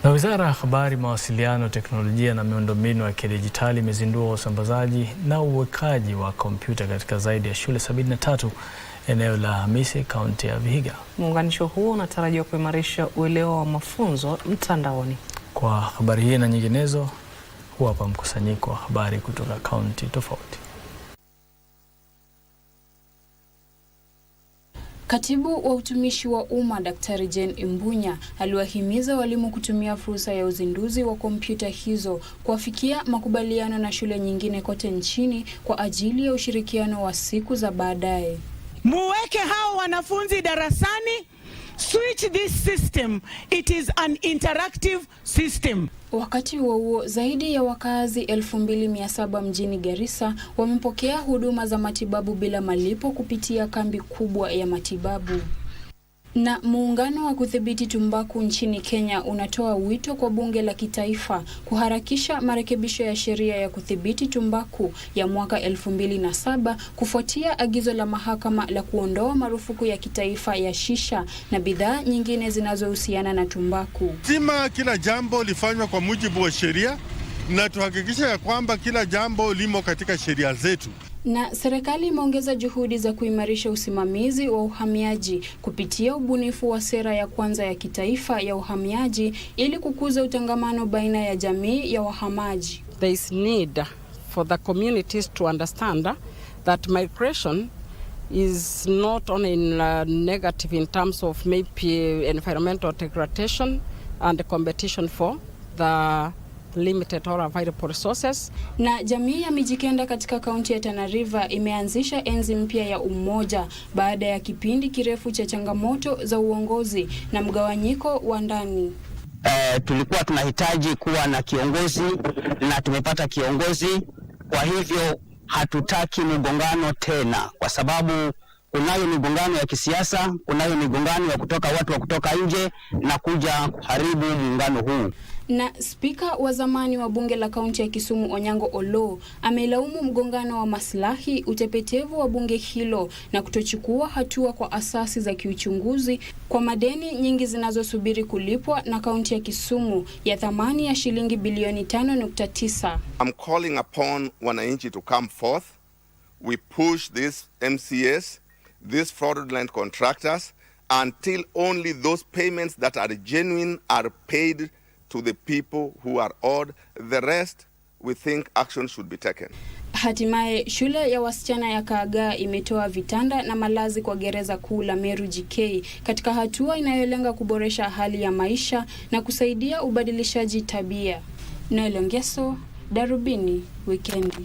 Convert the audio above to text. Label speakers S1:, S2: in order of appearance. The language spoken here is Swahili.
S1: Na Wizara ya Habari, Mawasiliano, Teknolojia na Miundombinu ya Kidijitali imezindua usambazaji na uwekaji wa kompyuta katika zaidi ya shule 73 eneo la Hamisi, kaunti ya Vihiga. Muunganisho huo unatarajiwa kuimarisha uelewa wa mafunzo mtandaoni. Kwa habari hii na nyinginezo, hapa mkusanyiko wa habari kutoka kaunti tofauti.
S2: Katibu wa utumishi wa umma Daktari Jane Imbunya aliwahimiza walimu kutumia fursa ya uzinduzi wa kompyuta hizo kuafikia makubaliano na shule nyingine kote nchini kwa ajili ya ushirikiano wa siku za baadaye.
S3: Muweke hao wanafunzi darasani. Switch this system. It is an interactive system.
S2: Wakati huo zaidi ya wakazi 2700 mjini Garissa wamepokea huduma za matibabu bila malipo kupitia kambi kubwa ya matibabu. Na muungano wa kudhibiti tumbaku nchini Kenya unatoa wito kwa bunge la kitaifa kuharakisha marekebisho ya sheria ya kudhibiti tumbaku ya mwaka 2007 kufuatia agizo la mahakama la kuondoa marufuku ya kitaifa ya shisha na bidhaa nyingine zinazohusiana na tumbaku.
S4: Kila jambo lifanywa kwa mujibu wa sheria na tuhakikisha ya kwamba kila jambo limo katika sheria zetu.
S2: Na serikali imeongeza juhudi za kuimarisha usimamizi wa uhamiaji kupitia ubunifu wa sera ya kwanza ya kitaifa ya uhamiaji ili kukuza utangamano baina ya jamii ya wahamaji.
S5: There is need for the communities to understand that migration is not only negative in terms of maybe environmental degradation and competition for the limited or available resources.
S2: Na jamii ya Mijikenda katika kaunti ya Tana River imeanzisha enzi mpya ya umoja baada ya kipindi kirefu cha changamoto za uongozi na mgawanyiko wa ndani.
S6: Tulikuwa tunahitaji kuwa na kiongozi na tumepata kiongozi, kwa hivyo hatutaki migongano tena, kwa sababu kunayo migongano ya kisiasa, kunayo migongano ya watu wa kutoka nje na kuja kuharibu muungano huu.
S2: Na spika wa zamani wa bunge la kaunti ya Kisumu Onyango Oloo amelaumu mgongano wa maslahi, utepetevu wa bunge hilo na kutochukua hatua kwa asasi za kiuchunguzi kwa madeni nyingi zinazosubiri kulipwa na kaunti ya Kisumu ya thamani ya shilingi bilioni 5.9.
S7: I'm calling upon wananchi to come forth. We push this MCS, these fraudulent contractors, until only those payments that are genuine are paid to the people who are owed. The rest, we think action should be taken.
S2: Hatimaye shule ya wasichana ya Kaagaa imetoa vitanda na malazi kwa gereza kuu la Meru GK katika hatua inayolenga kuboresha hali ya maisha na kusaidia ubadilishaji tabia. Noel Ongeso, Darubini Wikendi.